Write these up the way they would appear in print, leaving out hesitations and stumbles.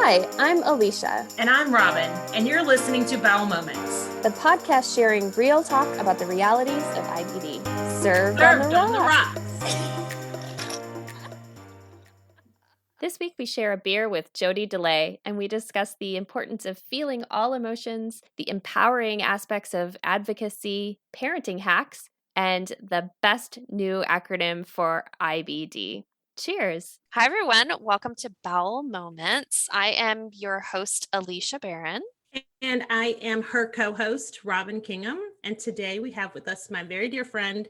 Hi, I'm Alicia. And I'm Robin, and you're listening to Bowel Moments, the podcast sharing real talk about the realities of IBD. Served on the rocks. This week we share a beer with Jodie Delay, and we discuss the importance of feeling all emotions, the empowering aspects of advocacy, parenting hacks, and the best new acronym for IBD. Cheers. Hi, everyone. Welcome to Bowel Moments. I am your host, Alicia Barron. And I am her co-host, Robin Kingham. And today we have with us my very dear friend.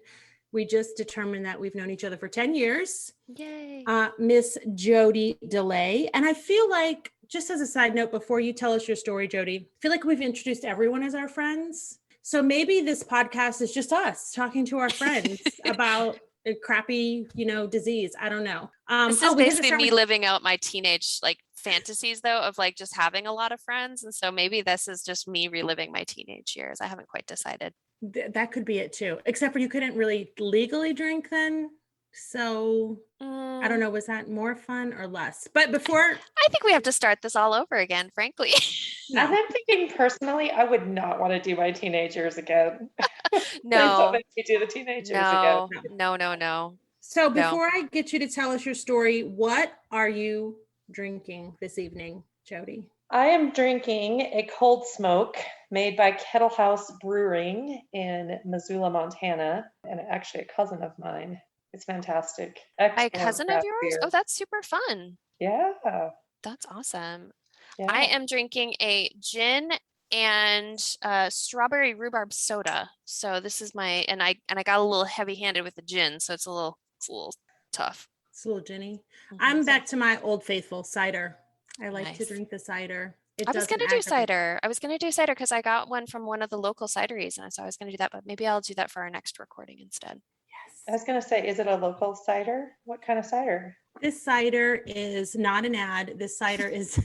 We just determined that we've known each other for 10 years. Yay. Miss Jodie Delay. And I feel like, just as a side note, before you tell us your story, Jodie, I feel like we've introduced everyone as our friends. So maybe this podcast is just us talking to our friends about a crappy, disease. I don't know. This is basically me living out my teenage fantasies though of just having a lot of friends. And so maybe this is just me reliving my teenage years. I haven't quite decided. That could be it too, except for you couldn't really legally drink then. So I don't know, was that more fun or less? But before, I think we have to start this all over again, frankly. No. And I'm thinking personally, I would not want to do my teenage years again. No. Don't make me do the teenage years again. No. So before I get you to tell us your story, what are you drinking this evening, Jodie? I am drinking a cold smoke made by Kettle House Brewing in Missoula, Montana, and actually a cousin of mine. It's fantastic. Excellent. A cousin of yours? Beer. Oh, that's super fun. Yeah. That's awesome. Yeah. I am drinking a gin and strawberry rhubarb soda. So this is my, and I got a little heavy-handed with the gin, so it's a little tough. It's a little ginny. Mm-hmm. I'm back to my old faithful cider. I like to drink the cider. I was going to do cider. Because I got one from one of the local cideries, and so I was going to do that, but maybe I'll do that for our next recording instead. Yes. I was going to say, is it a local cider? What kind of cider? This cider is not an ad. This cider is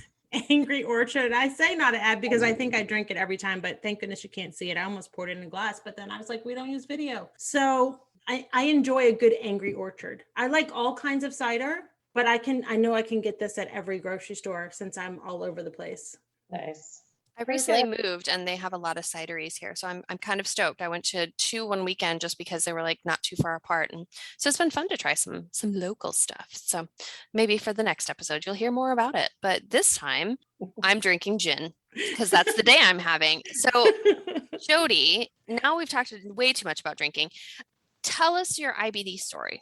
Angry Orchard. I say not an ad because I think I drink it every time, but thank goodness you can't see it. I almost poured it in a glass, but then I was like, we don't use video. So I enjoy a good Angry Orchard. I like all kinds of cider, but I know I can get this at every grocery store since I'm all over the place. Nice. I recently moved and they have a lot of cideries here. So I'm kind of stoked. I went to 2 one weekend just because they were not too far apart. And so it's been fun to try some local stuff. So maybe for the next episode, you'll hear more about it. But this time I'm drinking gin because that's the day I'm having. So Jodie, now we've talked way too much about drinking. Tell us your IBD story.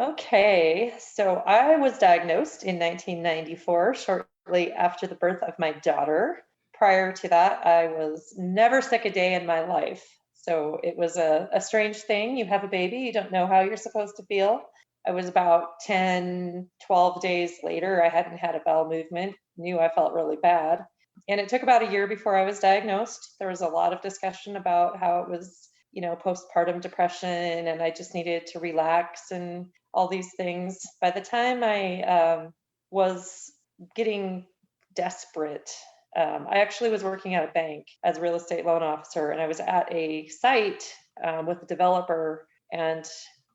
Okay. So I was diagnosed in 1994, shortly after the birth of my daughter. Prior to that, I was never sick a day in my life. So it was a strange thing. You have a baby, you don't know how you're supposed to feel. I was about 10, 12 days later. I hadn't had a bowel movement, knew I felt really bad. And it took about a year before I was diagnosed. There was a lot of discussion about how it was, postpartum depression, and I just needed to relax and all these things. By the time I was getting desperate, I actually was working at a bank as a real estate loan officer, and I was at a site with a developer, and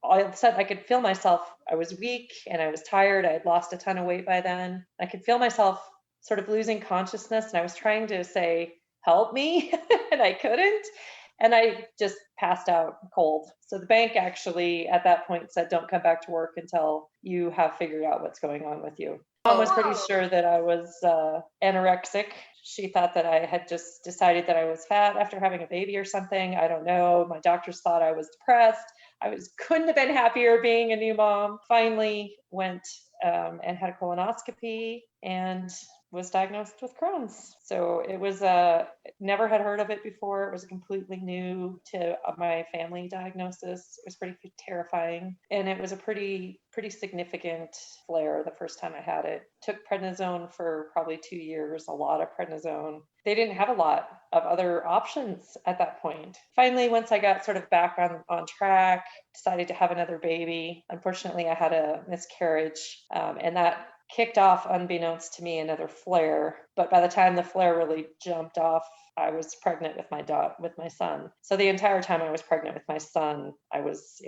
all of a sudden I could feel myself. I was weak and I was tired. I had lost a ton of weight by then. I could feel myself sort of losing consciousness, and I was trying to say, help me, and I couldn't. And I just passed out cold. So the bank actually at that point said, don't come back to work until you have figured out what's going on with you. Mom was pretty sure that I was anorexic. She thought that I had just decided that I was fat after having a baby or something. I don't know. My doctors thought I was depressed. Couldn't have been happier being a new mom. Finally went and had a colonoscopy and was diagnosed with Crohn's. So it was never had heard of it before. It was completely new to my family diagnosis. It was pretty terrifying. And it was a pretty significant flare the first time I had it. Took prednisone for probably 2 years, a lot of prednisone. They didn't have a lot of other options at that point. Finally, once I got sort of back on track, decided to have another baby. Unfortunately, I had a miscarriage, and that kicked off, unbeknownst to me, another flare. But by the time the flare really jumped off, I was pregnant with my son. So the entire time I was pregnant with my son, I was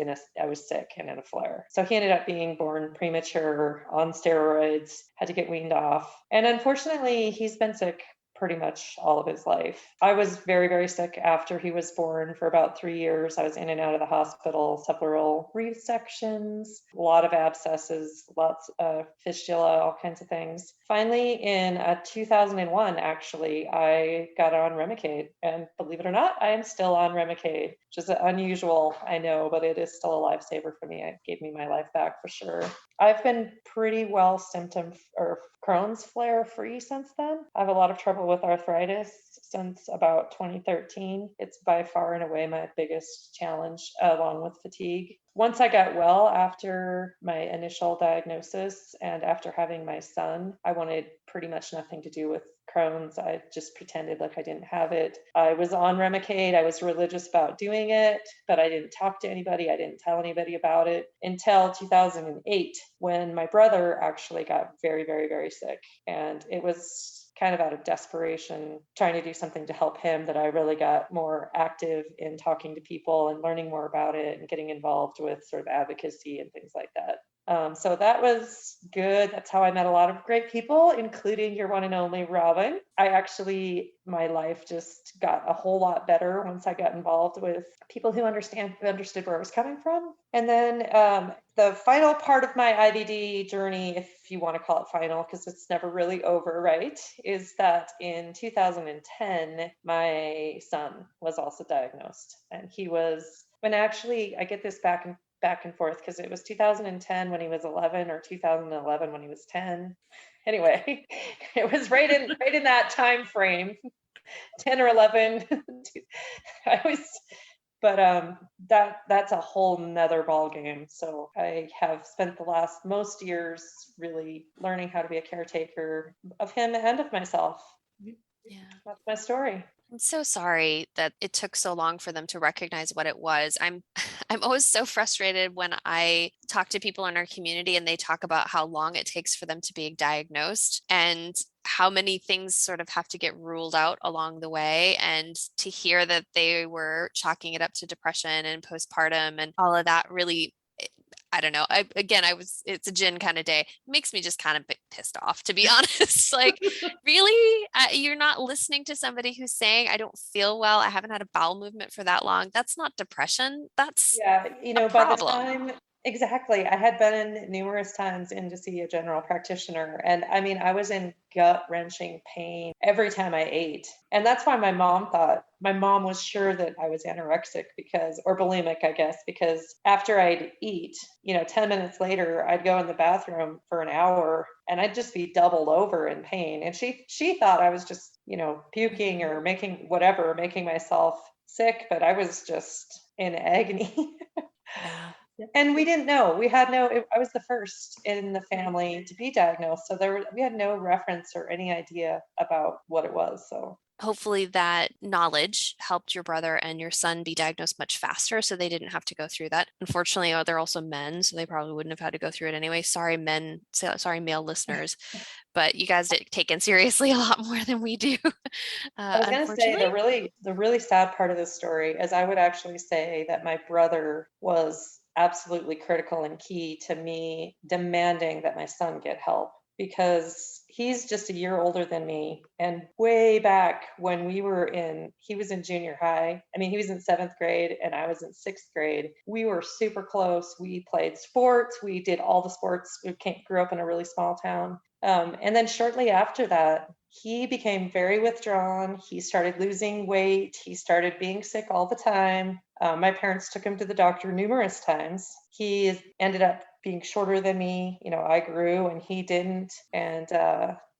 sick and in a flare. So he ended up being born premature, on steroids, had to get weaned off. And unfortunately, he's been sick pretty much all of his life. I was very, very sick after he was born for about 3 years. I was in and out of the hospital, subpleural resections, a lot of abscesses, lots of fistula, all kinds of things. Finally, in 2001, actually, I got on Remicade. And believe it or not, I am still on Remicade, which is unusual, I know, but it is still a lifesaver for me. It gave me my life back for sure. I've been pretty well symptom or Crohn's flare free since then. I have a lot of trouble with arthritis since about 2013. It's by far and away my biggest challenge, along with fatigue. Once I got well after my initial diagnosis and after having my son, I wanted pretty much nothing to do with Crohn's. I just pretended like I didn't have it. I was on Remicade. I was religious about doing it, but I didn't talk to anybody. I didn't tell anybody about it until 2008, when my brother actually got very, very, very sick. And it was kind of out of desperation, trying to do something to help him, that I really got more active in talking to people and learning more about it and getting involved with sort of advocacy and things like that. So that was good. That's how I met a lot of great people, including your one and only Robin. My life just got a whole lot better once I got involved with people who understood where I was coming from. And then the final part of my IBD journey, if you want to call it final, because it's never really over, right, is that in 2010, my son was also diagnosed. And he was, when actually, I get this back and forth, because it was 2010 when he was 11 or 2011 when he was 10. Anyway, it was right in that time frame, 10 or 11. That's a whole nother ball game. So I have spent the last most years really learning how to be a caretaker of him and of myself. Yeah. That's my story. I'm so sorry that it took so long for them to recognize what it was. I'm always so frustrated when I talk to people in our community and they talk about how long it takes for them to be diagnosed and how many things sort of have to get ruled out along the way. And to hear that they were chalking it up to depression and postpartum and all of that really, I don't know. It's a gin kind of day. It makes me just kind of pissed off, to be honest. Like, really? You're not listening to somebody who's saying, I don't feel well. I haven't had a bowel movement for that long. That's not depression. That's a by the problem. time, exactly. I had been numerous times in to see a general practitioner. And I mean, I was in gut wrenching pain every time I ate. And that's why my mom was sure that I was anorexic or bulimic, I guess, because after I'd eat, 10 minutes later, I'd go in the bathroom for an hour and I'd just be doubled over in pain. And she thought I was just, puking or making myself sick, but I was just in agony. Yeah. And we didn't know. I was the first in the family to be diagnosed. So we had no reference or any idea about what it was. So Hopefully that knowledge helped your brother and your son be diagnosed much faster so they didn't have to go through that. Unfortunately, they're also men, so they probably wouldn't have had to go through it anyway. Sorry, male listeners, but you guys get taken seriously a lot more than we do. I was going to say the really sad part of this story is I would actually say that my brother was absolutely critical and key to me demanding that my son get help, because he's just a year older than me. And way back when he was in junior high. I mean, he was in 7th grade and I was in 6th grade. We were super close. We played sports. We did all the sports. We grew up in a really small town. And then shortly after that, he became very withdrawn. He started losing weight. He started being sick all the time. My parents took him to the doctor numerous times. He ended up being shorter than me. I grew and he didn't. And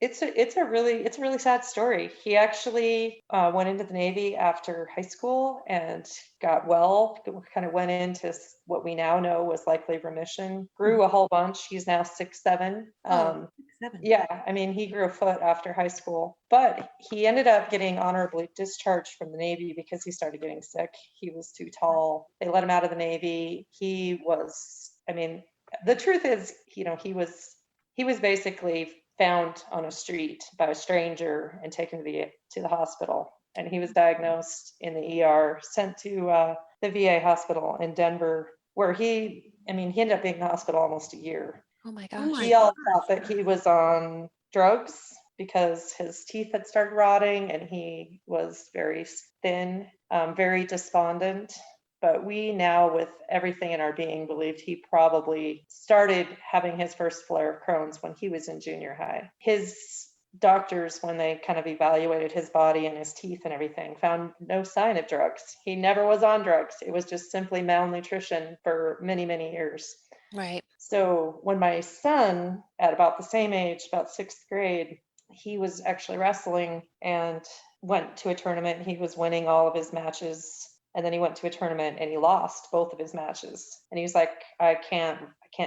it's a really sad story. He actually went into the Navy after high school and got well, kind of went into what we now know was likely remission, grew a whole bunch. He's now 6'7". 6'7". Yeah, I mean, he grew a foot after high school, but he ended up getting honorably discharged from the Navy because he started getting sick. He was too tall. They let him out of the Navy. The truth is, he he was basically found on a street by a stranger and taken to the hospital. And he was diagnosed in the ER, sent to the VA hospital in Denver, where he ended up being in the hospital almost a year. Oh my Oh gosh. my We all thought that he was on drugs because his teeth had started rotting and he was very thin, very despondent. But we now, with everything in our being, believed he probably started having his first flare of Crohn's when he was in junior high. His doctors, when they kind of evaluated his body and his teeth and everything, found no sign of drugs. He never was on drugs. It was just simply malnutrition for many, many years. Right. So when my son, at about the same age, about sixth grade, he was actually wrestling and went to a tournament. He was winning all of his matches. And then he went to a tournament and he lost both of his matches. And he was like, I can't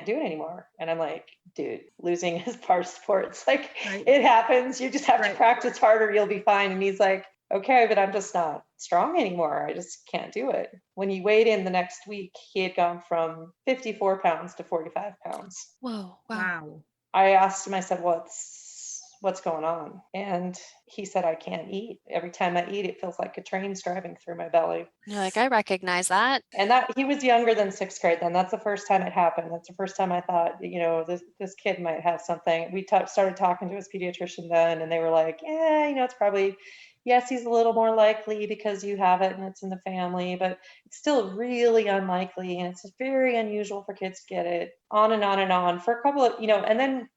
do it anymore. And I'm like, dude, losing is part of sports. Like, Right. It happens. You just have Right. to practice harder. You'll be fine. And he's like, okay, but I'm just not strong anymore. I just can't do it. When he weighed in the next week, he had gone from 54 pounds to 45 pounds. Whoa. Wow. Wow. I asked him, I said, what's going on? And he said, I can't eat. Every time I eat, it feels like a train's driving through my belly. You're like, I recognize that. And that he was younger than sixth grade then. That's the first time it happened. That's the first time I thought, this kid might have something. We started talking to his pediatrician then, and they were like, it's probably, yes, he's a little more likely because you have it and it's in the family, but it's still really unlikely. And it's very unusual for kids to get it, on and on and on for a couple of, and then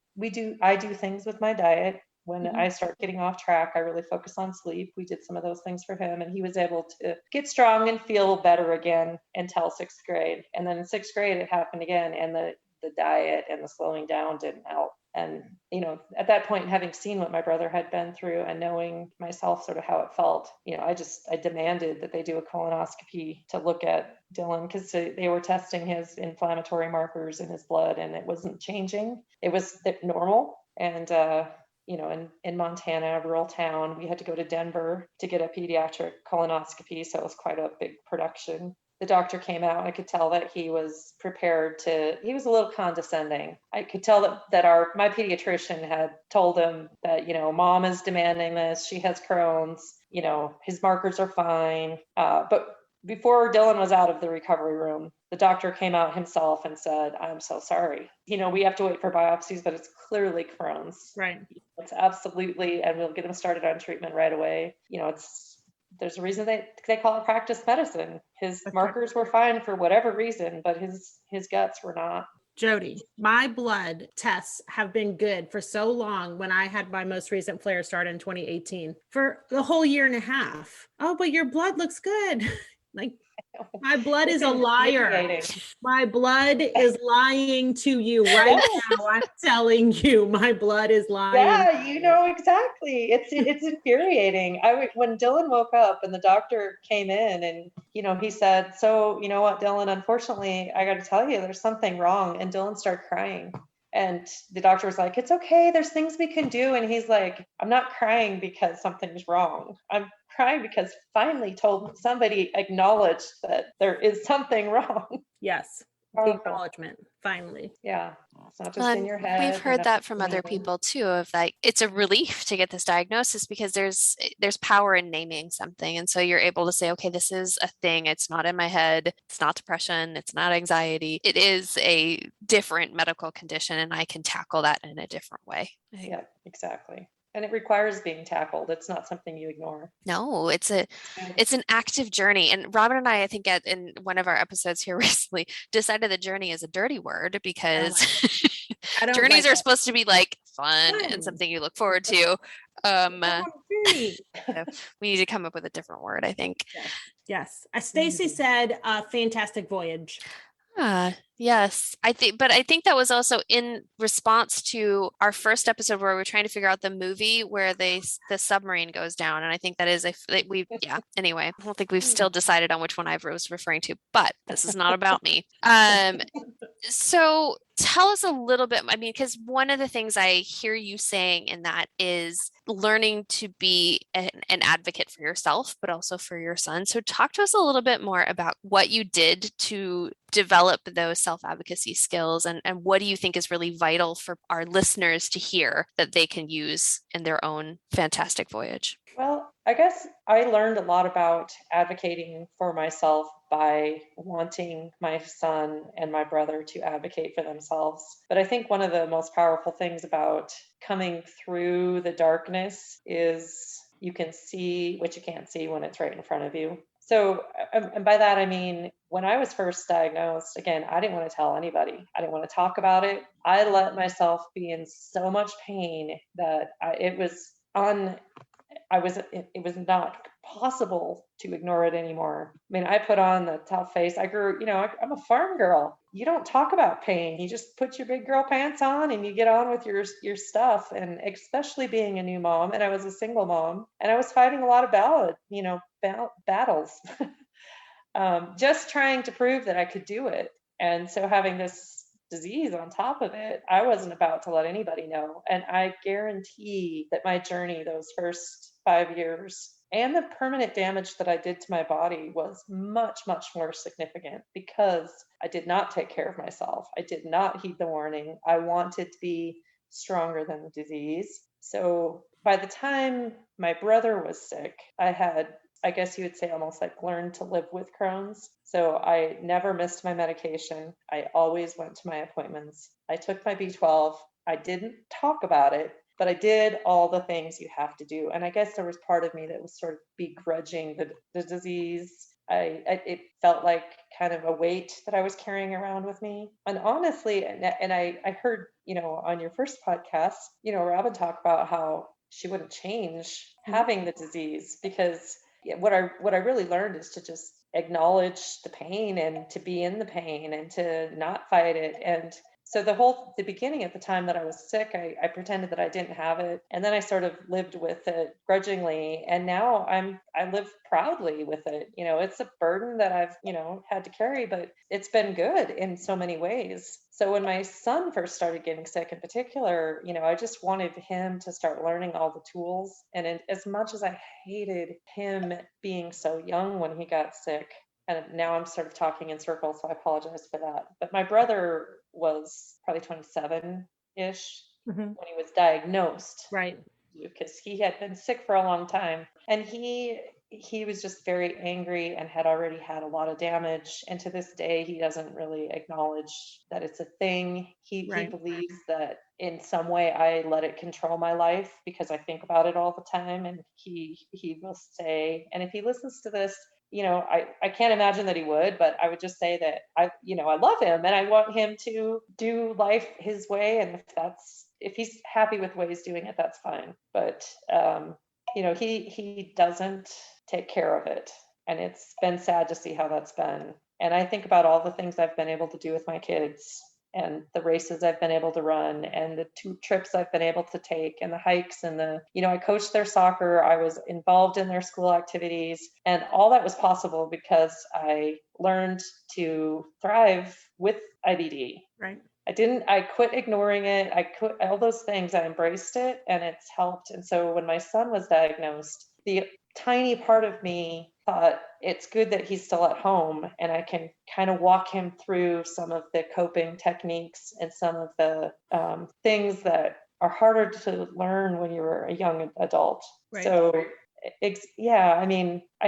I do things with my diet. When I start getting off track, I really focus on sleep. We did some of those things for him, and he was able to get strong and feel better again until sixth grade. And then in sixth grade, it happened again, and the diet and the slowing down didn't help. And, at that point, having seen what my brother had been through and knowing myself sort of how it felt, I demanded that they do a colonoscopy to look at Dylan, because they were testing his inflammatory markers in his blood and it wasn't changing. It was normal. And, in Montana, a rural town, we had to go to Denver to get a pediatric colonoscopy. So it was quite a big production. The doctor came out and I could tell that he was prepared he was a little condescending. I could tell that my pediatrician had told him that, mom is demanding this. She has Crohn's, his markers are fine. But before Dylan was out of the recovery room, the doctor came out himself and said, I'm so sorry. We have to wait for biopsies, but it's clearly Crohn's. Right. It's absolutely, and we'll get him started on treatment right away. There's a reason they call it practice medicine. His markers were fine for whatever reason, but his guts were not. Jodie, my blood tests have been good for so long. When I had my most recent flare start in 2018 for the whole year and a half. Oh, but your blood looks good. Like, my blood is a liar. My blood is lying to you right now. I'm telling you, my blood is lying. Yeah, exactly. It's infuriating. When Dylan woke up and the doctor came in and, he said, so, you know what, Dylan, unfortunately, I got to tell you, there's something wrong. And Dylan started crying. And the doctor was like, it's okay. There's things we can do. And he's like, I'm not crying because something's wrong. I'm crying because finally somebody acknowledged that there is something wrong. Yes. The acknowledgement, finally. Yeah. It's not just in your head. We've heard that from other people too, of like, it's a relief to get this diagnosis because there's power in naming something. And so you're able to say, okay, this is a thing. It's not in my head. It's not depression. It's not anxiety. It is a different medical condition and I can tackle that in a different way. Yeah, exactly. And it requires being tackled. It's not something you ignore. No, it's an active journey. And Robin and I think in one of our episodes here recently decided that journey is a dirty word because journeys are supposed to be like fun and something you look forward to. We need to come up with a different word, I think. Yes. Stacy said fantastic voyage. Yes, I think that was also in response to our first episode where we were trying to figure out the movie where the submarine goes down, and I think that is anyway, I don't think we've still decided on which one I was referring to, but this is not about me. So tell us a little bit, I mean, because one of the things I hear you saying in that is learning to be an advocate for yourself, but also for your son. So talk to us a little bit more about what you did to develop those self-advocacy skills, and what do you think is really vital for our listeners to hear that they can use in their own fantastic voyage? Well, I guess I learned a lot about advocating for myself by wanting my son and my brother to advocate for themselves. But I think one of the most powerful things about coming through the darkness is you can see what you can't see when it's right in front of you. So, and by that, I mean, when I was first diagnosed, again, I didn't want to tell anybody. I didn't want to talk about it. I let myself be in so much pain that it was it was not possible to ignore it anymore. I mean, I put on the tough face. I grew, I'm a farm girl. You don't talk about pain. You just put your big girl pants on and you get on with your stuff. And especially being a new mom, and I was a single mom, and I was fighting a lot of battles, just trying to prove that I could do it. And so having this disease on top of it, I wasn't about to let anybody know. And I guarantee that my journey, those first 5 years, and the permanent damage that I did to my body was much, much more significant because I did not take care of myself. I did not heed the warning. I wanted to be stronger than the disease. So by the time my brother was sick, I had, I guess you would say, almost like learned to live with Crohn's. So I never missed my medication. I always went to my appointments. I took my B12. I didn't talk about it, but I did all the things you have to do. And I guess there was part of me that was sort of begrudging the disease. It felt like kind of a weight that I was carrying around with me. And honestly, and I heard, on your first podcast, Robin talk about how she wouldn't change having the disease because what I really learned is to just acknowledge the pain and to be in the pain and to not fight it. And so the beginning at the time that I was sick, I pretended that I didn't have it. And then I sort of lived with it grudgingly. And now I live proudly with it. It's a burden that I've, had to carry, but it's been good in so many ways. So when my son first started getting sick in particular, I just wanted him to start learning all the tools. And as much as I hated him being so young when he got sick, and now I'm sort of talking in circles, so I apologize for that. But my brother was probably 27-ish when he was diagnosed. Right. Because he had been sick for a long time. And he was just very angry and had already had a lot of damage. And to this day, he doesn't really acknowledge that it's a thing. He believes that in some way I let it control my life because I think about it all the time. And he will say, and if he listens to this, I can't imagine that he would, but I would just say that I love him and I want him to do life his way. And if he's happy with the way he's doing it, that's fine. But, he doesn't take care of it. And it's been sad to see how that's been. And I think about all the things I've been able to do with my kids and the races I've been able to run and the 2 trips I've been able to take and the hikes and I coached their soccer. I was involved in their school activities, and all that was possible because I learned to thrive with IBD. Right. I quit ignoring it. I quit all those things. I embraced it and it's helped. And so when my son was diagnosed, the tiny part of me thought it's good that he's still at home and I can kind of walk him through some of the coping techniques and some of the things that are harder to learn when you're a young adult. Right. So I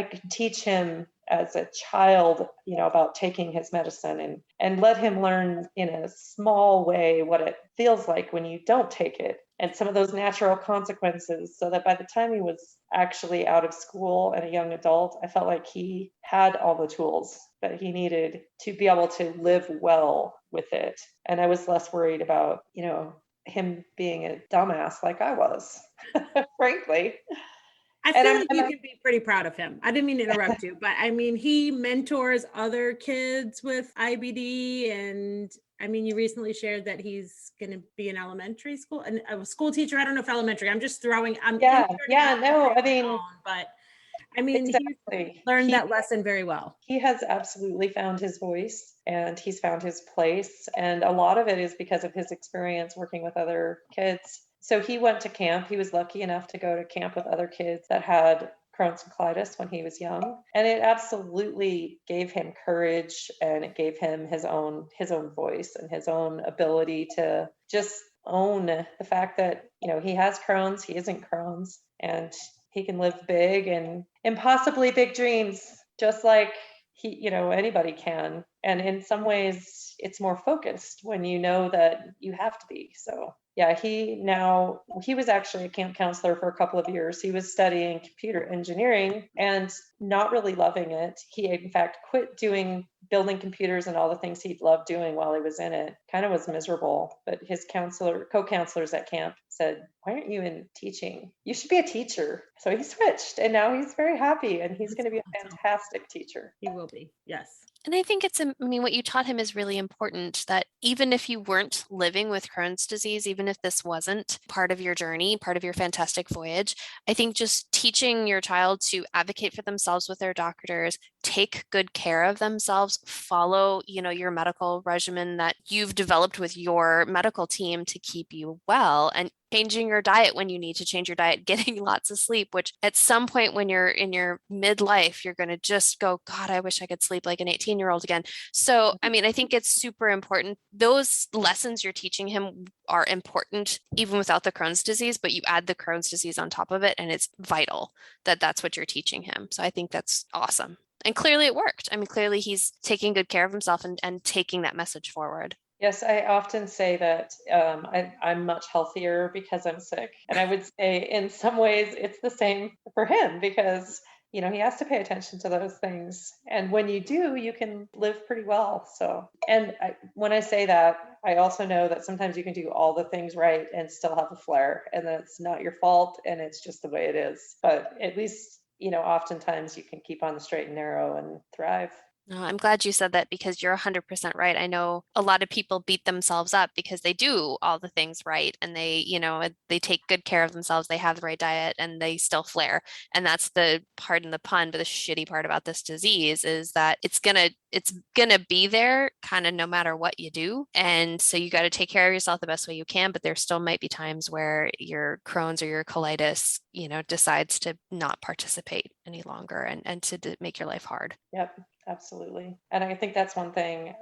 could teach him as a child, about taking his medicine and let him learn in a small way what it feels like when you don't take it and some of those natural consequences, so that by the time he was actually out of school and a young adult, I felt like he had all the tools that he needed to be able to live well with it. And I was less worried about, him being a dumbass like I was, frankly. I feel like you can be pretty proud of him. I didn't mean to interrupt you, but I mean, he mentors other kids with IBD. And I mean, you recently shared that he's going to be in elementary school and a school teacher. I don't know if elementary, but I mean, Exactly. he learned that lesson very well. He has absolutely found his voice and he's found his place. And a lot of it is because of his experience working with other kids. So he went to camp. He was lucky enough to go to camp with other kids that had Crohn's and colitis when he was young. And it absolutely gave him courage, and it gave him his own voice and his own ability to just own the fact that, he has Crohn's, he isn't Crohn's, and he can live big and impossibly big dreams, just like anybody can. And in some ways it's more focused when you know that you have to be. So yeah, he was actually a camp counselor for a couple of years. He was studying computer engineering and not really loving it. He in fact quit building computers and all the things he'd loved doing while he was in it. Kind of was miserable. But his co-counselors at camp said, "Why aren't you in teaching? You should be a teacher." So he switched, and now he's very happy, and he's going to be a fantastic teacher. He will be, yes. And I think what you taught him is really important, that even if you weren't living with Crohn's disease, even if this wasn't part of your journey, part of your fantastic voyage, I think just teaching your child to advocate for themselves with their doctors, take good care of themselves, follow, your medical regimen that you've developed with your medical team to keep you well, and changing your diet when you need to change your diet, getting lots of sleep, which at some point when you're in your midlife, you're going to just go, God, I wish I could sleep like an 18-year-old again. So, I think it's super important. Those lessons you're teaching him are important even without the Crohn's disease, but you add the Crohn's disease on top of it, and it's vital that that's what you're teaching him. So I think that's awesome. And clearly it worked. Clearly he's taking good care of himself and taking that message forward. Yes, I often say that I'm much healthier because I'm sick. And I would say in some ways it's the same for him because, he has to pay attention to those things. And when you do, you can live pretty well. So, when I say that, I also know that sometimes you can do all the things right and still have a flare, and that's not your fault, and it's just the way it is. But at least, oftentimes you can keep on the straight and narrow and thrive. No, I'm glad you said that because you're 100% right. I know a lot of people beat themselves up because they do all the things right and they take good care of themselves, they have the right diet, and they still flare. And that's the, pardon the pun, but the shitty part about this disease is that it's gonna be there kind of no matter what you do. And so you got to take care of yourself the best way you can, but there still might be times where your Crohn's or your colitis, decides to not participate any longer and to make your life hard. Yep. Absolutely. And I think that's one thing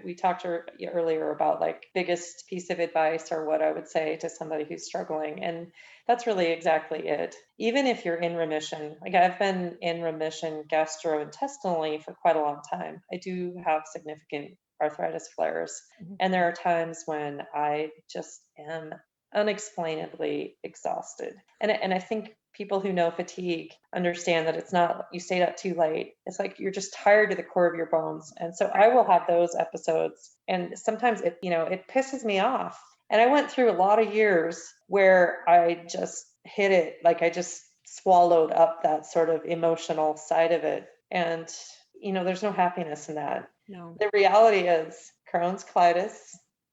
we talked earlier about, like, biggest piece of advice or what I would say to somebody who's struggling. And that's really exactly it. Even if you're in remission, like I've been in remission gastrointestinally for quite a long time. I do have significant arthritis flares. And there are times when I just am unexplainably exhausted. And I think people who know fatigue understand that it's not you stayed up too late. It's like you're just tired to the core of your bones. And so I will have those episodes, and sometimes it pisses me off. And I went through a lot of years where I just hit it, like I just swallowed up that sort of emotional side of it. And there's no happiness in that. No. The reality is Crohn's, colitis,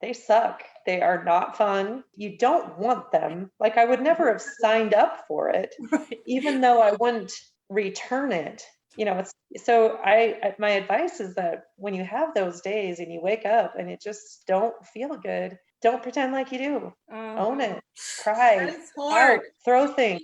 they suck. They are not fun. You don't want them. Like, I would never have signed up for it, right, even though I wouldn't return it. So my advice is that when you have those days and you wake up and it just don't feel good, don't pretend like you do. Own it. Cry. It's hard. Out, throw things.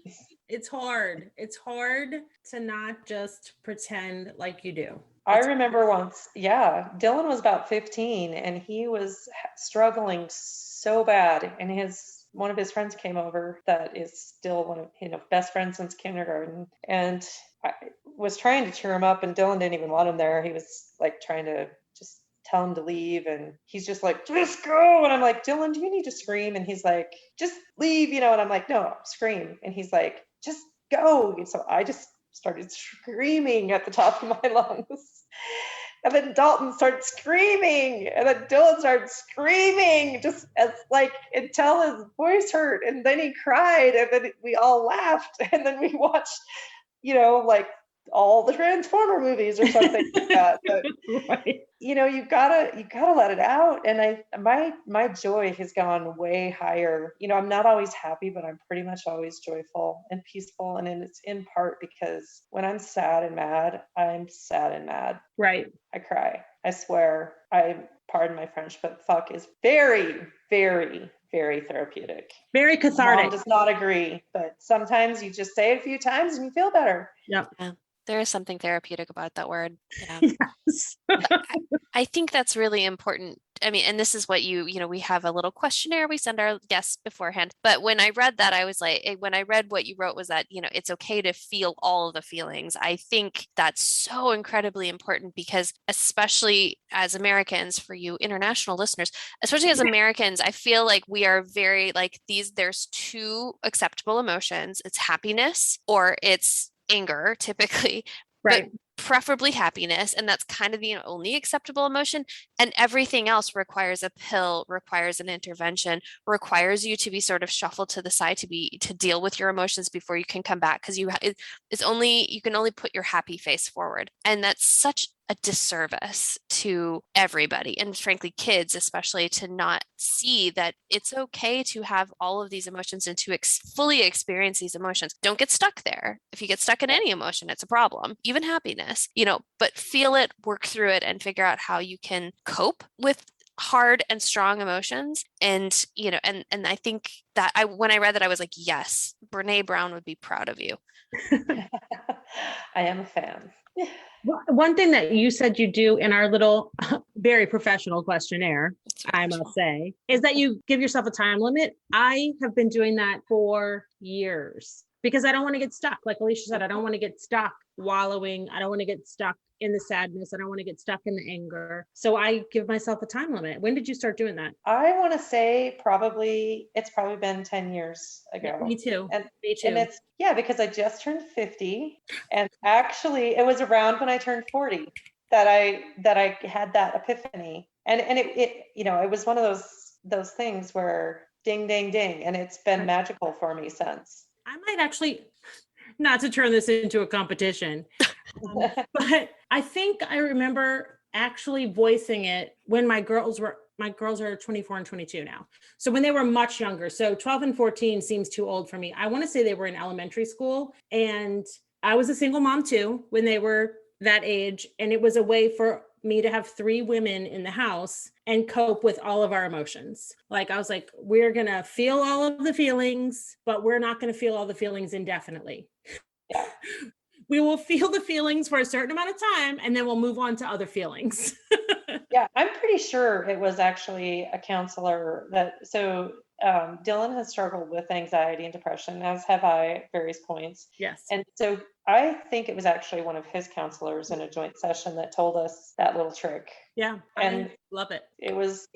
It's hard. It's hard to not just pretend like you do. I remember once, Dylan was about 15 and he was struggling so bad, and one of his friends came over that is still one of best friends since kindergarten, and I was trying to cheer him up, and Dylan didn't even want him there. He was like trying to just tell him to leave, and he's just like, just go. And I'm like, Dylan, do you need to scream? And he's like, just leave, and I'm like, no, scream. And he's like, just go. And so I just started screaming at the top of my lungs. And then Dalton started screaming, and then Dylan started screaming, just as like until his voice hurt, and then he cried, and then we all laughed, and then we watched, like all the Transformer movies or something like that. But Right. you know, you gotta let it out. And my joy has gone way higher. You know, I'm not always happy, but I'm pretty much always joyful and peaceful. And it's in part because when I'm sad and mad, I'm sad and mad. Right. I cry. I swear. Pardon my French, but fuck is very, very, very therapeutic. Very cathartic. Mom does not agree, but sometimes you just say it a few times and you feel better. Yep. Yeah, there is something therapeutic about that word. Yeah. Yes. I think that's really important. I mean, and this is what we have a little questionnaire we send our guests beforehand. But when I read that, I was like, when I read what you wrote was that, it's okay to feel all of the feelings. I think that's so incredibly important because especially as Americans, for you international listeners, especially as Americans, I feel like we are very like there's two acceptable emotions. It's happiness or it's anger typically. Right. But preferably happiness, and that's kind of the only acceptable emotion, and everything else requires a pill, requires an intervention, requires you to be sort of shuffled to the side to deal with your emotions before you can come back, because you can only put your happy face forward, and that's such a disservice to everybody, and frankly kids especially, to not see that it's okay to have all of these emotions and to fully experience these emotions. Don't get stuck there. If you get stuck in any emotion, it's a problem, even happiness, but feel it, work through it, and figure out how you can cope with hard and strong emotions. And and I think that when I read that, I was like, yes, Brene Brown would be proud of you. I am a fan. One thing that you said you do in our little very professional questionnaire, I must say, is that you give yourself a time limit. I have been doing that for years because I don't want to get stuck. Like Alicia said, I don't want to get stuck wallowing. I don't want to get stuck in the sadness. I don't want to get stuck in the anger. So I give myself a time limit. When did you start doing that? I want to say it's probably been 10 years ago. Yeah, me too. And it's, because I just turned 50, and actually it was around when I turned 40 that I had that epiphany. And it was one of those things where ding, ding, ding. And it's been magical for me since. I might actually, not to turn this into a competition, but I think I remember actually voicing it when my girls are 24 and 22 now. So when they were much younger, so 12 and 14 seems too old for me. I want to say they were in elementary school, and I was a single mom too when they were that age. And it was a way for me to have 3 women in the house and cope with all of our emotions. Like, I was like, we're going to feel all of the feelings, but we're not going to feel all the feelings indefinitely. Yeah. We will feel the feelings for a certain amount of time, and then we'll move on to other feelings. Yeah, I'm pretty sure it was actually a counselor Dylan has struggled with anxiety and depression, as have I at various points. Yes. And so I think it was actually one of his counselors in a joint session that told us that little trick. Yeah, and I love it. He was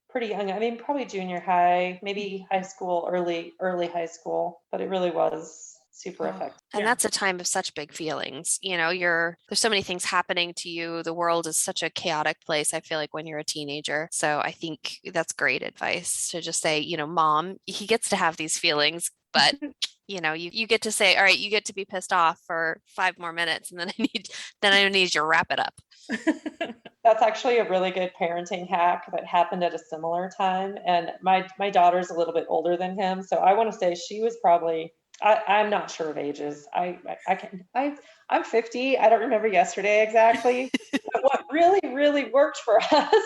pretty young. I mean, probably junior high, maybe high school, early high school, but it really was super effective. And that's a time of such big feelings. There's so many things happening to you. The world is such a chaotic place, I feel like, when you're a teenager. So I think that's great advice to just say, Mom, he gets to have these feelings, but you get to say, all right, you get to be pissed off for 5 more minutes, and then I need you to wrap it up. That's actually a really good parenting hack that happened at a similar time. And my daughter's a little bit older than him, so I want to say she was probably, I'm not sure of ages. I'm 50. I don't remember yesterday exactly. But what really, really worked for us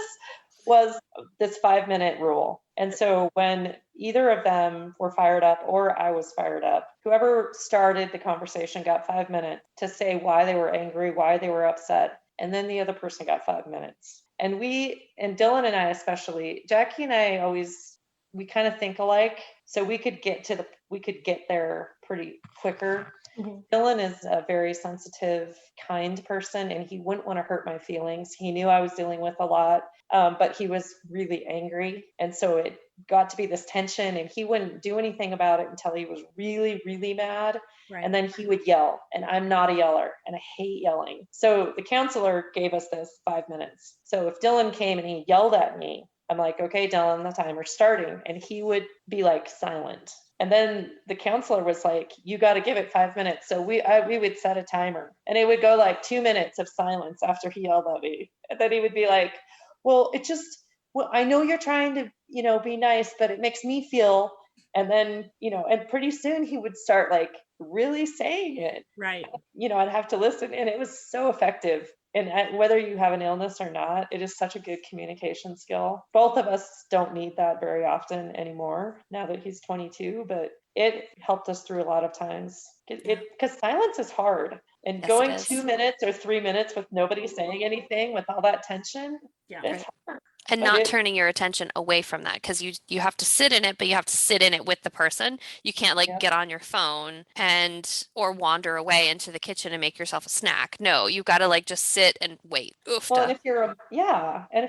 was this 5-minute rule. And so when either of them were fired up or I was fired up, whoever started the conversation got 5 minutes to say why they were angry, why they were upset. And then the other person got 5 minutes. And Dylan and I especially, Jackie and I we kind of think alike. So we could get there pretty quicker. Mm-hmm. Dylan is a very sensitive, kind person, and he wouldn't want to hurt my feelings. He knew I was dealing with a lot, but he was really angry. And so it got to be this tension, and he wouldn't do anything about it until he was really, really mad. Right. And then he would yell, and I'm not a yeller, and I hate yelling. So the counselor gave us this 5 minutes. So if Dylan came and he yelled at me, I'm like, okay, Dylan, the timer's starting. And he would be like silent. And then the counselor was like, you got to give it 5 minutes. So we would set a timer, and it would go like 2 minutes of silence after he yelled at me. And then he would be like, well, I know you're trying to, be nice, but it makes me feel. And then, and pretty soon he would start like really saying it. Right. I'd have to listen, and it was so effective. And whether you have an illness or not, it is such a good communication skill. Both of us don't need that very often anymore now that he's 22, but it helped us through a lot of times. Because silence is hard. And Yes, going it is. 2 minutes or 3 minutes with nobody saying anything, with all that tension, Yeah. it's hard. And But not turning your attention away from that, because you have to sit in it, but you have to sit in it with the person. You can't like Yep. get on your phone or wander away into the kitchen and make yourself a snack. No, you got to like just sit and wait. Oofta. Well, and if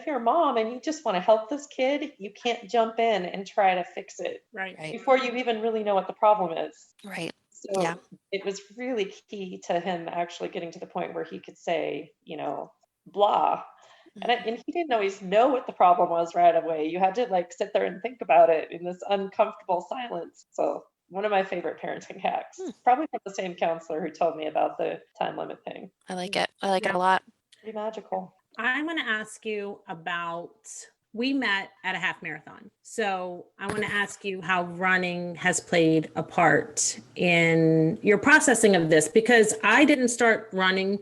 you're a mom and you just want to help this kid, you can't jump in and try to fix it Right. before you even really know what the problem is. Right. So Yeah. it was really key to him actually getting to the point where he could say, blah. And he didn't always know what the problem was right away. You had to like sit there and think about it in this uncomfortable silence. So one of my favorite parenting hacks, probably from the same counselor who told me about the time limit thing. I like it. I like it Yeah. a lot. Pretty magical. I'm going to ask you about, we met at a half marathon. So I want to ask you how running has played a part in your processing of this, because I didn't start running.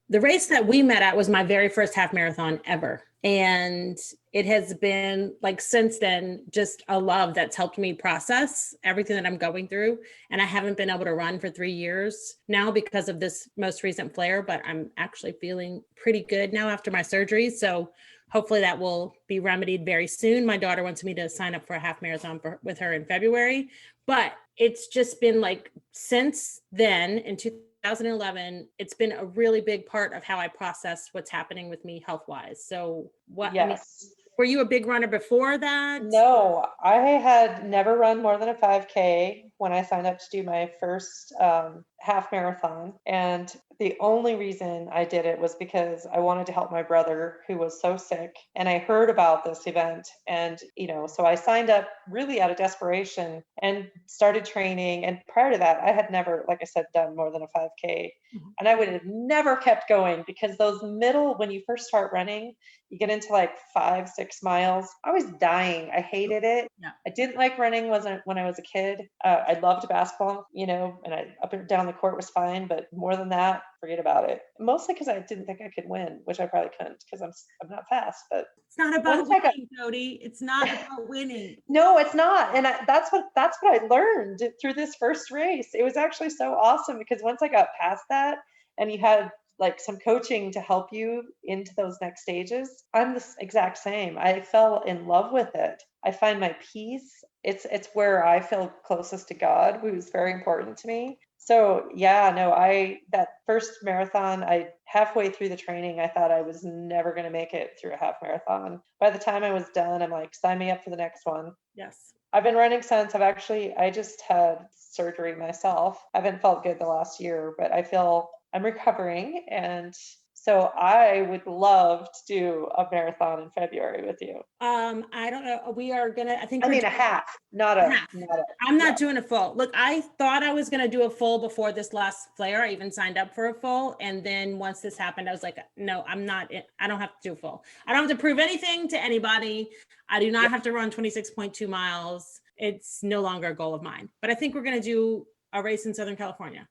The race that we met at was my very first half marathon ever. And it has been like since then, just a love that's helped me process everything that I'm going through. And I haven't been able to run for 3 years now because of this most recent flare, but I'm actually feeling pretty good now after my surgery. So hopefully that will be remedied very soon. My daughter wants me to sign up for a half marathon with her in February, but it's just been like since then in 2011, it's been a really big part of how I process what's happening with me health-wise. So Yes. were you a big runner before that? No, I had never run more than a 5K when I signed up to do my first half marathon. And the only reason I did it was because I wanted to help my brother who was so sick. And I heard about this event. And, so I signed up really out of desperation and started training. And prior to that, I had never, like I said, done more than a 5K. And I would have never kept going because those when you first start running, you get into like 5-6 miles. I was dying. I hated it. Yeah. I didn't like running when I was a kid. I loved basketball, and up and down the court was fine, but more than that, forget about it. Mostly because I didn't think I could win, which I probably couldn't because I'm not fast. But it's not about winning, Jodie. It's not about winning. No, it's not. And that's what I learned through this first race. It was actually so awesome because once I got past that, and you had like some coaching to help you into those next stages, I'm the exact same. I fell in love with it. I find my peace. It's where I feel closest to God, who is very important to me. So yeah, no, that first marathon, halfway through the training, I thought I was never going to make it through a half marathon. By the time I was done, I'm like, sign me up for the next one. Yes. I've been running since. I just had surgery myself. I haven't felt good the last year, but I feel I'm recovering. And so I would love to do a marathon in February with you. I don't know. We are going to, a half, not a half. I'm not doing a full. Look, I thought I was going to do a full before this last flare. I even signed up for a full. And then once this happened, I was like, no, I'm not. I don't have to do a full. I don't have to prove anything to anybody. I do not have to run 26.2 miles. It's no longer a goal of mine. But I think we're going to do a race in Southern California.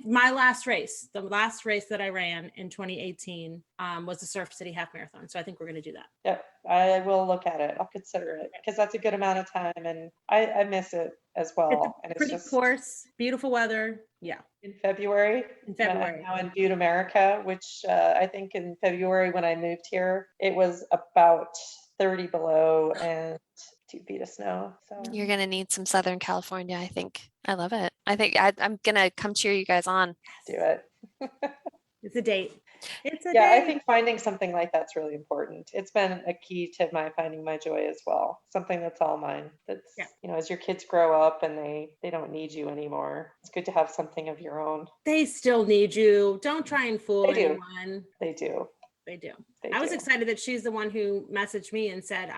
My last race, the last race that I ran in 2018 was the Surf City Half Marathon. So I think we're going to do that. Yep, I will look at it. I'll consider it because that's a good amount of time, and I miss it as well. It's a pretty course, beautiful weather. Yeah. In February. I'm now in Butte, America, which I think in February when I moved here, it was about 30 below and 2 feet of snow. So You're going to need some Southern California, I think. I love it. I think I'm going to come cheer you guys on. Do it. It's a date. I think finding something like that's really important. It's been a key to finding my joy as well. Something that's all mine. That's, as your kids grow up and they don't need you anymore, it's good to have something of your own. They still need you. Don't try and fool anyone. They do. I was excited that she's the one who messaged me and said,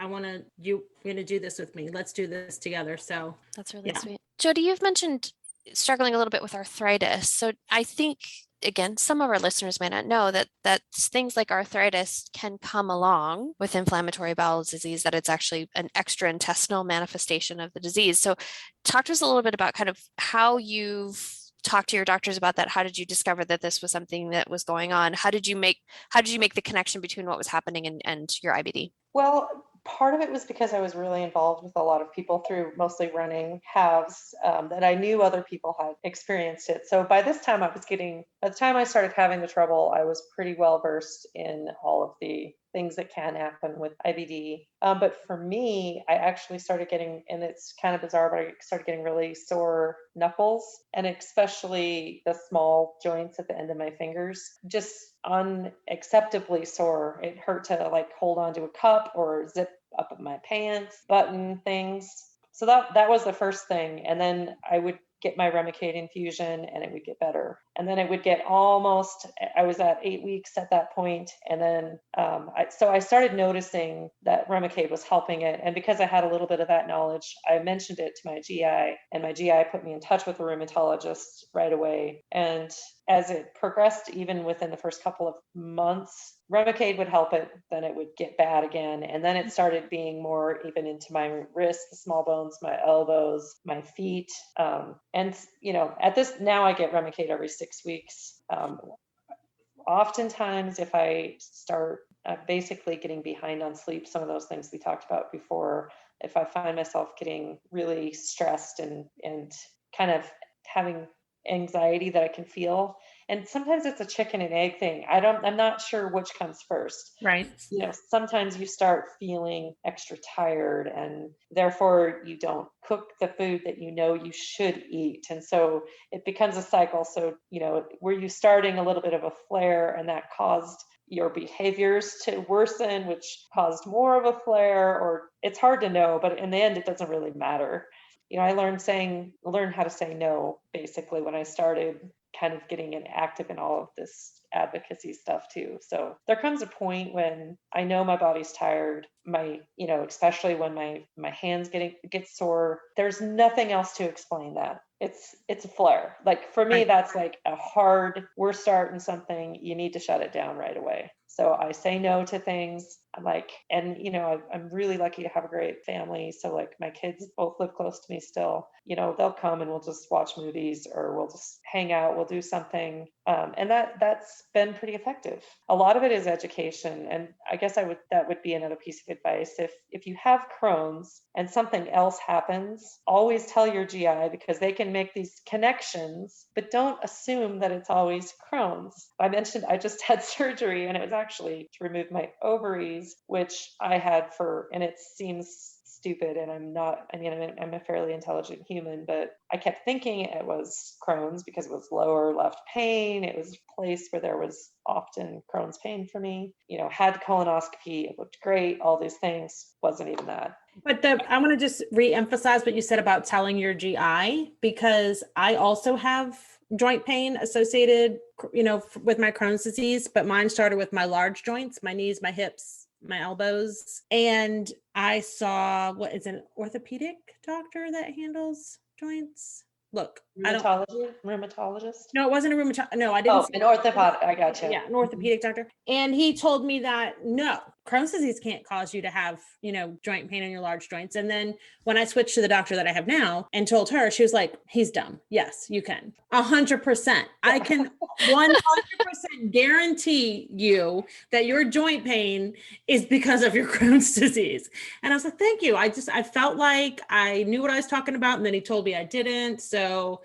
you're going to do this with me. Let's do this together. So that's really sweet. Jodie, you've mentioned struggling a little bit with arthritis. So I think, again, some of our listeners may not know that things like arthritis can come along with inflammatory bowel disease, that it's actually an extra intestinal manifestation of the disease. So talk to us a little bit about kind of how you've talked to your doctors about that. How did you discover that this was something that was going on? How did you make the connection between what was happening and your IBD? Well, part of it was because I was really involved with a lot of people through mostly running halves, that I knew other people had experienced it. So by the time I started having the trouble, I was pretty well versed in all of the things that can happen with IBD. But for me, I actually started getting, and it's kind of bizarre, but I started getting really sore knuckles, and especially the small joints at the end of my fingers, just unacceptably sore. It hurt to like hold onto a cup or zip up my pants, button things. So that was the first thing. And then I would get my Remicade infusion and it would get better. And then it would get I was at 8 weeks at that point. And then I started noticing that Remicade was helping it. And because I had a little bit of that knowledge, I mentioned it to my GI, and my GI put me in touch with a rheumatologist right away. And as it progressed, even within the first couple of months, Remicade would help it, then it would get bad again. And then it started being more even into my wrists, the small bones, my elbows, my feet. And, at this, now I get Remicade every 6 weeks. Oftentimes, if I start basically getting behind on sleep, some of those things we talked about before, if I find myself getting really stressed and kind of having anxiety that I can feel. And sometimes it's a chicken and egg thing. I'm not sure which comes first. Right. Sometimes you start feeling extra tired and therefore you don't cook the food that you should eat. And so it becomes a cycle. So, were you starting a little bit of a flare and that caused your behaviors to worsen, which caused more of a flare, or it's hard to know, but in the end, it doesn't really matter. I learned how to say no basically when I started kind of getting active in all of this advocacy stuff too. So there comes a point when I know my body's tired, especially when my hands get sore. There's nothing else to explain that. It's a flare. Like for me, that's like we're starting something, you need to shut it down right away. So I say no to things. I'm really lucky to have a great family. So like my kids both live close to me still. They'll come and we'll just watch movies or we'll just hang out. We'll do something. And that's been pretty effective. A lot of it is education. And I guess that would be another piece of advice. If you have Crohn's and something else happens, always tell your GI, because they can make these connections, but don't assume that it's always Crohn's. I mentioned I just had surgery, and it was actually to remove my ovaries, which I had and it seems stupid, and I'm a fairly intelligent human, but I kept thinking it was Crohn's because it was lower left pain. It was a place where there was often Crohn's pain for me. Had colonoscopy, it looked great, all these things, wasn't even that. But I want to just re-emphasize what you said about telling your GI, because I also have joint pain associated, with my Crohn's disease, but mine started with my large joints, my knees, my hips, my elbows. And I saw, what is an orthopedic doctor that handles joints? Look, rheumatologist? No, it wasn't a rheumatologist. No, I didn't. Oh, an orthopod. I got you. Yeah, an orthopedic doctor. And he told me that no, Crohn's disease can't cause you to have, joint pain in your large joints. And then when I switched to the doctor that I have now and told her, she was like, he's dumb. Yes, you can. 100%. I can 100% guarantee you that your joint pain is because of your Crohn's disease. And I was like, thank you. I felt like I knew what I was talking about. And then he told me I didn't. So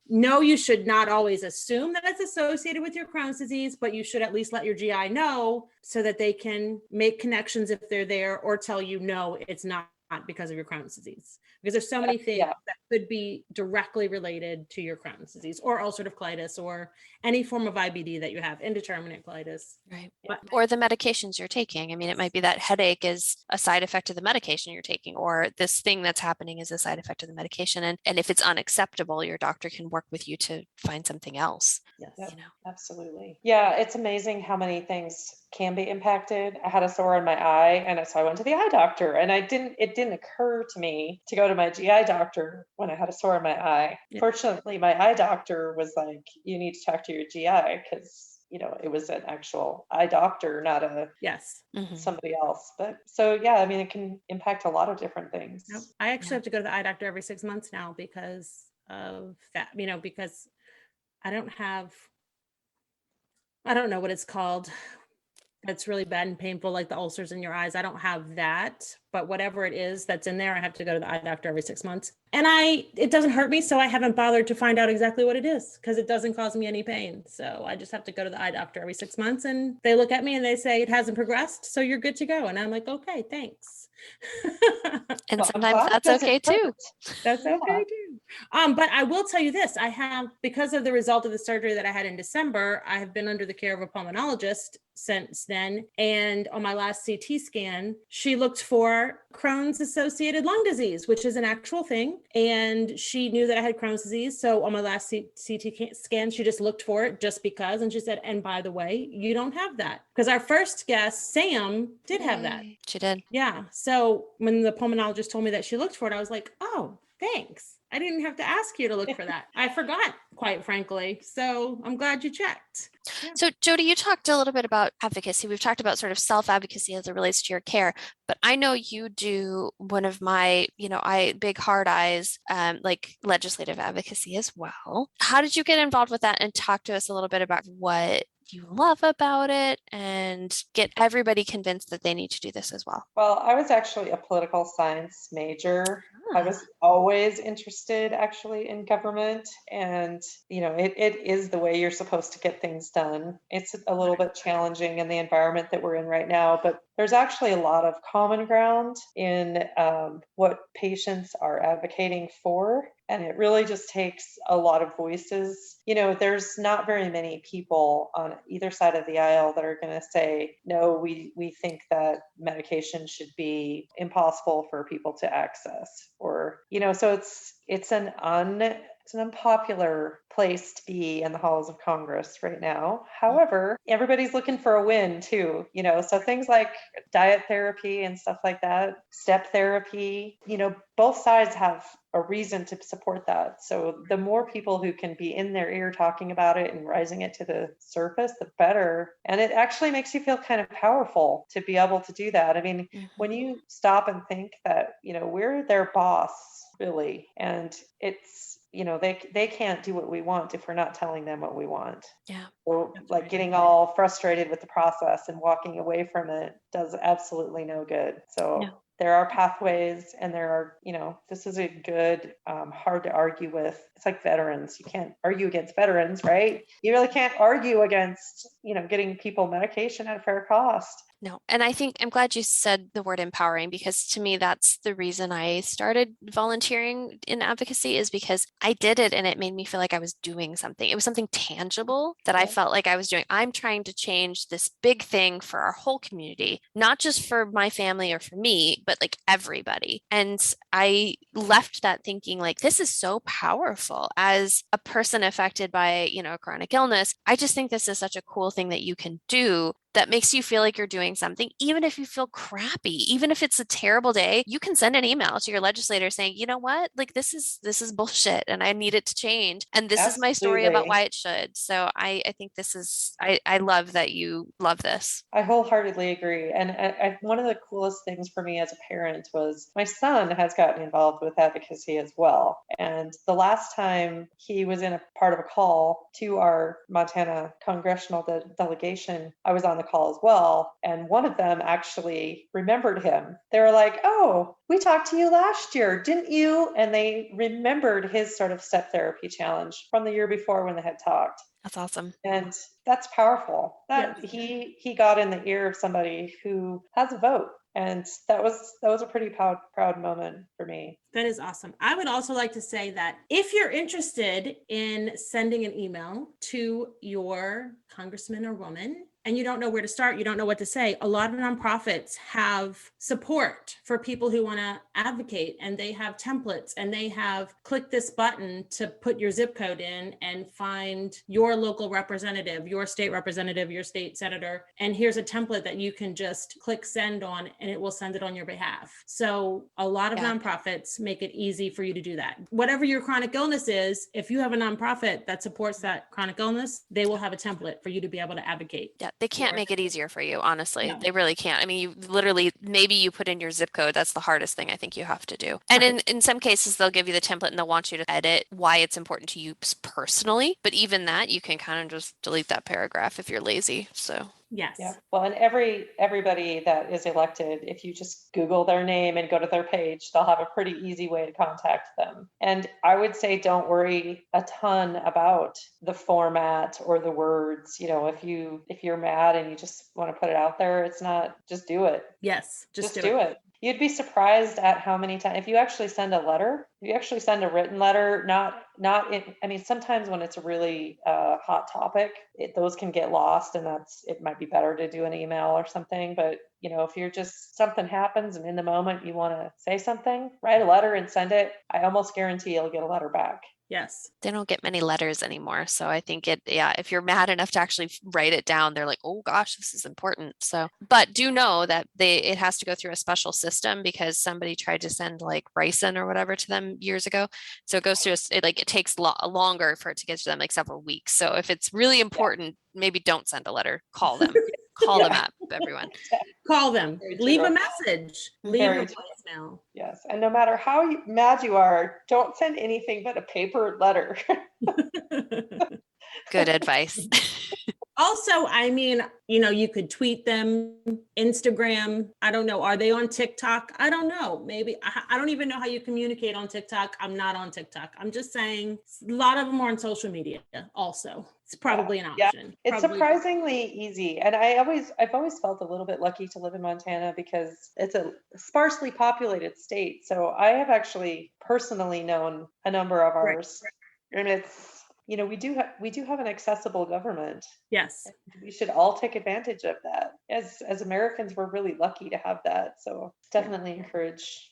no, you should not always assume that it's associated with your Crohn's disease, but you should at least let your GI know so that they can make connections if they're there, or tell you, no, it's not because of your Crohn's disease. Because there's so many things that could be directly related to your Crohn's disease or ulcerative colitis or any form of IBD that you have, indeterminate colitis. Right. Or the medications you're taking. I mean, it might be that headache is a side effect of the medication you're taking, or this thing that's happening is a side effect of the medication. And if it's unacceptable, your doctor can work with you to find something else. Yes, absolutely. Yeah, it's amazing how many things can be impacted. I had a sore in my eye, and so I went to the eye doctor, and it didn't occur to me to go to my GI doctor when I had a sore in my eye. Yeah. Fortunately, my eye doctor was like, you need to talk to your GI because, it was an actual eye doctor, not Yes. somebody else. But so, yeah, I mean, it can impact a lot of different things. Nope. I actually have to go to the eye doctor every 6 months now because of that, because I don't know what it's called. That's really bad and painful, like the ulcers in your eyes. I don't have that, but whatever it is that's in there, I have to go to the eye doctor every 6 months. And it doesn't hurt me, so I haven't bothered to find out exactly what it is because it doesn't cause me any pain. So I just have to go to the eye doctor every 6 months, and they look at me and they say it hasn't progressed, so you're good to go. And I'm like, okay, thanks. And Well, sometimes that's okay too. That's okay too. But I will tell you this, I have, because of the result of the surgery that I had in December, I have been under the care of a pulmonologist since then. And on my last CT scan, she looked for Crohn's associated lung disease, which is an actual thing. And she knew that I had Crohn's disease. So on my last CT scan, she just looked for it just because. And she said, and by the way, you don't have that. Because our first guest, Sam, did have that. She did. Yeah. So when the pulmonologist told me that she looked for it, I was like, oh, thanks. I didn't have to ask you to look for that. I forgot, quite frankly. So I'm glad you checked. Yeah. So Jodie, you talked a little bit about advocacy. We've talked about sort of self-advocacy as it relates to your care, but I know you do one of my, big hard eyes, like legislative advocacy as well. How did you get involved with that? And talk to us a little bit about what you love about it and get everybody convinced that they need to do this as well. Well, I was actually a political science major. I was always interested actually in government, and it is the way you're supposed to get things done. It's a little bit challenging in the environment that we're in right now, but there's actually a lot of common ground in what patients are advocating for. And it really just takes a lot of voices. There's not very many people on either side of the aisle that are going to say, no, we think that medication should be impossible for people to access. Or, so it's an unpopular place to be in the halls of Congress right now. However, everybody's looking for a win too, so things like diet therapy and stuff like that, step therapy, both sides have a reason to support that. So the more people who can be in their ear talking about it and rising it to the surface, the better. And it actually makes you feel kind of powerful to be able to do that. I mean, when you stop and think that, we're their boss, really, and it's, they can't do what we want if we're not telling them what we want. Yeah. So like getting all frustrated with the process and walking away from it does absolutely no good. So there are pathways, and there are, this is a good, hard to argue with. It's like veterans. You can't argue against veterans, right? You really can't argue against, getting people medication at a fair cost. No. And I think I'm glad you said the word empowering, because to me, that's the reason I started volunteering in advocacy, is because I did it and it made me feel like I was doing something. It was something tangible that I felt like I was doing. I'm trying to change this big thing for our whole community, not just for my family or for me, but like everybody. And I left that thinking like, this is so powerful as a person affected by, a chronic illness. I just think this is such a cool thing that you can do that makes you feel like you're doing something, even if you feel crappy, even if it's a terrible day. You can send an email to your legislator saying, you know what, like this is bullshit and I need it to change. And this is my story about why it should. So I think this is, I love that you love this. I wholeheartedly agree. And one of the coolest things for me as a parent was my son has gotten involved with advocacy as well. And the last time he was in a part of a call to our Montana congressional delegation, I was on the call as well. And one of them actually remembered him. They were like, oh, we talked to you last year, didn't you? And they remembered his sort of step therapy challenge from the year before when they had talked. That's awesome. And that's powerful. That he got in the ear of somebody who has a vote. And that was a pretty proud moment for me. That is awesome. I would also like to say that if you're interested in sending an email to your congressman or woman and you don't know where to start, you don't know what to say, a lot of nonprofits have support for people who want to advocate, and they have templates, and they have click this button to put your zip code in and find your local representative, your state representative, your state senator. And here's a template that you can just click send on, and it will send it on your behalf. So a lot of nonprofits make it easy for you to do that. Whatever your chronic illness is, if you have a nonprofit that supports that chronic illness, they will have a template for you to be able to advocate. Yeah, they can't make it easier for you, honestly. No. They really can't. I mean, you literally, maybe you put in your zip code. That's the hardest thing I think you have to do. And in some cases, they'll give you the template and they'll want you to edit why it's important to you personally. But even that, you can kind of just delete that paragraph if you're lazy. So. Yes. Yeah. Well, and everybody that is elected, if you just Google their name and go to their page, they'll have a pretty easy way to contact them. And I would say don't worry a ton about the format or the words. You know, if you're mad and you just want to put it out there, it's not, just do it. Yes. Just do it. You'd be surprised at how many times, if you actually send a letter, if you actually send a written letter, I mean, sometimes when it's a really hot topic, those can get lost, and it might be better to do an email or something. But, you know, if you're just, something happens and in the moment you want to say something, write a letter and send it. I almost guarantee you'll get a letter back. Yes. They don't get many letters anymore. So I think if you're mad enough to actually write it down, they're like, oh gosh, this is important. So, but do know that it has to go through a special system, because somebody tried to send like ricin or whatever to them years ago. So it goes through, it takes longer for it to get to them, like several weeks. So if it's really important, maybe don't send a letter, call them. Call them up, everyone. Call them. Leave a message. Leave a voicemail. Yes. And no matter how mad you are, don't send anything but a paper letter. Good advice. Also, I mean, you know, you could tweet them, Instagram. I don't know. Are they on TikTok? I don't know. Maybe. I don't even know how you communicate on TikTok. I'm not on TikTok. I'm just saying a lot of them are on social media also. It's probably an option. It's surprisingly easy. And I've always felt a little bit lucky to live in Montana, because it's a sparsely populated state. So I have actually personally known a number of ours. Right. And it's, you know, we do have an accessible government. Yes. We should all take advantage of that. As Americans, we're really lucky to have that. So definitely encourage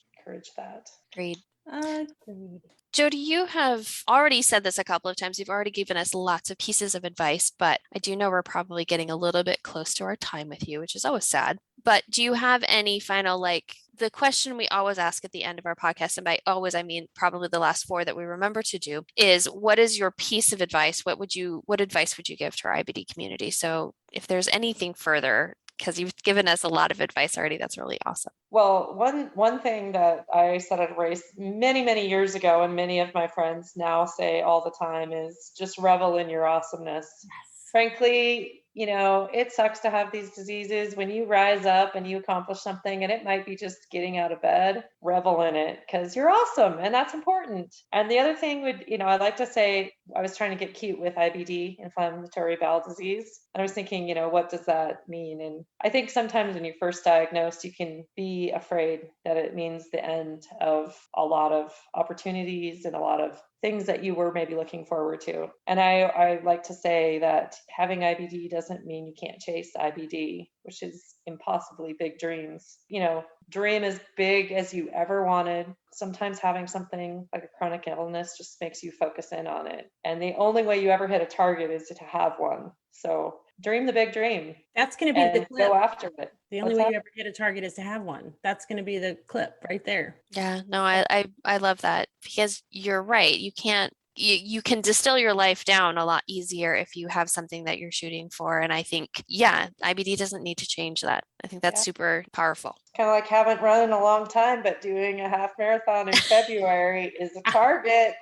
that. Agreed. Agreed. Jodie, you have already said this a couple of times. You've already given us lots of pieces of advice, but I do know we're probably getting a little bit close to our time with you, which is always sad. But do you have any final, the question we always ask at the end of our podcast, and by always, I mean probably the last 4 that we remember to do, is what is your piece of advice? What advice would you give to our IBD community? So if there's anything further, because you've given us a lot of advice already, that's really awesome. Well, one thing that I said at a race many, many years ago, and many of my friends now say all the time, is just revel in your awesomeness. Yes. Frankly, you know, it sucks to have these diseases. When you rise up and you accomplish something, and it might be just getting out of bed, revel in it, because you're awesome, and that's important. And the other thing would, you know, I like to say, I was trying to get cute with IBD, inflammatory bowel disease. And I was thinking, you know, what does that mean? And I think sometimes when you're first diagnosed, you can be afraid that it means the end of a lot of opportunities and a lot of things that you were maybe looking forward to. And I like to say that having IBD doesn't mean you can't chase IBD, which is impossibly big dreams. You know, dream as big as you ever wanted. Sometimes having something like a chronic illness just makes you focus in on it. And the only way you ever hit a target is to have one. So dream the big dream. That's going to be the clip. Go after it. The only way you ever hit a target is to have one. That's going to be the clip right there. Yeah, no, I love that, because you're right. You can distill your life down a lot easier if you have something that you're shooting for. And I think, IBD doesn't need to change that. I think that's super powerful. Kind of like haven't run in a long time, but doing a half marathon in February is a target.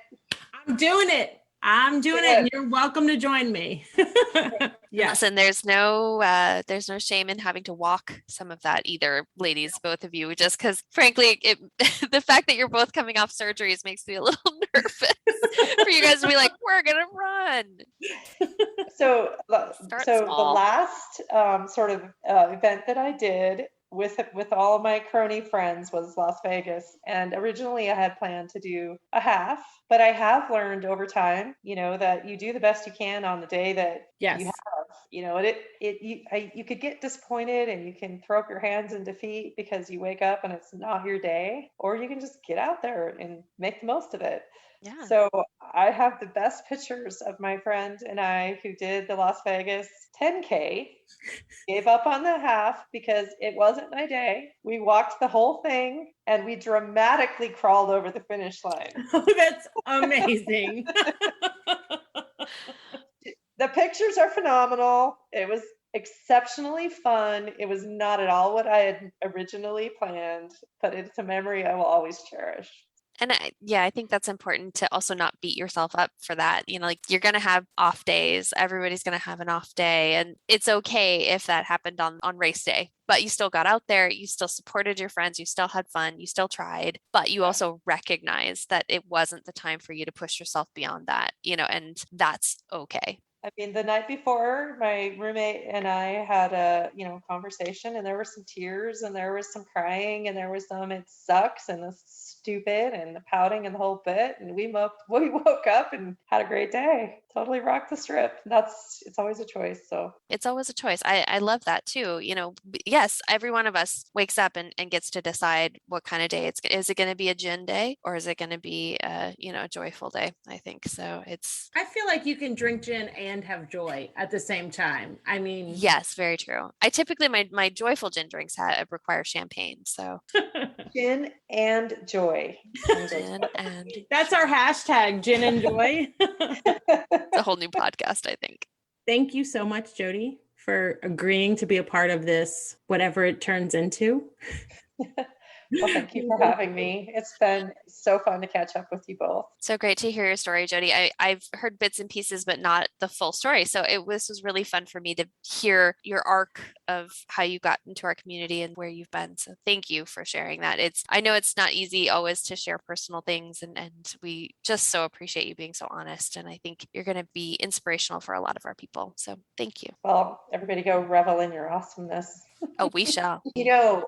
I'm doing it. And you're welcome to join me. Yeah. Listen, there's no shame in having to walk some of that either, ladies, both of you, just because frankly, the fact that you're both coming off surgeries makes me a little nervous for you guys to be like, we're going to run. So the last sort of event that I did with all of my crony friends was Las Vegas. And originally I had planned to do a half, but I have learned over time, you know, that you do the best you can on the day that you have. And you could get disappointed and you can throw up your hands in defeat because you wake up and it's not your day, or you can just get out there and make the most of it. Yeah. So I have the best pictures of my friend and I who did the Las Vegas 10K, gave up on the half because it wasn't my day. We walked the whole thing and we dramatically crawled over the finish line. Oh, that's amazing. The pictures are phenomenal. It was exceptionally fun. It was not at all what I had originally planned, but it's a memory I will always cherish. And I think that's important to also not beat yourself up for that. Like you're going to have off days. Everybody's going to have an off day. And it's okay if that happened on race day, but you still got out there. You still supported your friends. You still had fun. You still tried, but you also recognize that it wasn't the time for you to push yourself beyond that, and that's okay. I mean, the night before, my roommate and I had a, conversation, and there were some tears and there was some crying and there was some, it sucks and this is stupid and the pouting and the whole bit. And we woke up and had a great day. Totally rocked the strip. It's always a choice. So it's always a choice. I love that too. Yes, every one of us wakes up and gets to decide what kind of day is it going to be a gin day or is it going to be a joyful day? I think so. I feel like you can drink gin and have joy at the same time. I mean, yes, very true. I typically my joyful gin drinks require champagne. So gin and joy. Gin and that's our hashtag, gin and joy. It's a whole new podcast, I think. Thank you so much, Jodie, for agreeing to be a part of this, whatever it turns into. Well, thank you for having me. It's been so fun to catch up with you both. So great to hear your story, Jodie. I've heard bits and pieces, but not the full story. So this was really fun for me to hear your arc of how you got into our community and where you've been. So thank you for sharing that. I know it's not easy always to share personal things, and we just so appreciate you being so honest. And I think you're going to be inspirational for a lot of our people. So thank you. Well, everybody go revel in your awesomeness. Oh, we shall.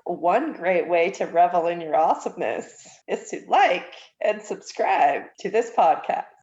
One great way to revel in your awesomeness is to like and subscribe to this podcast.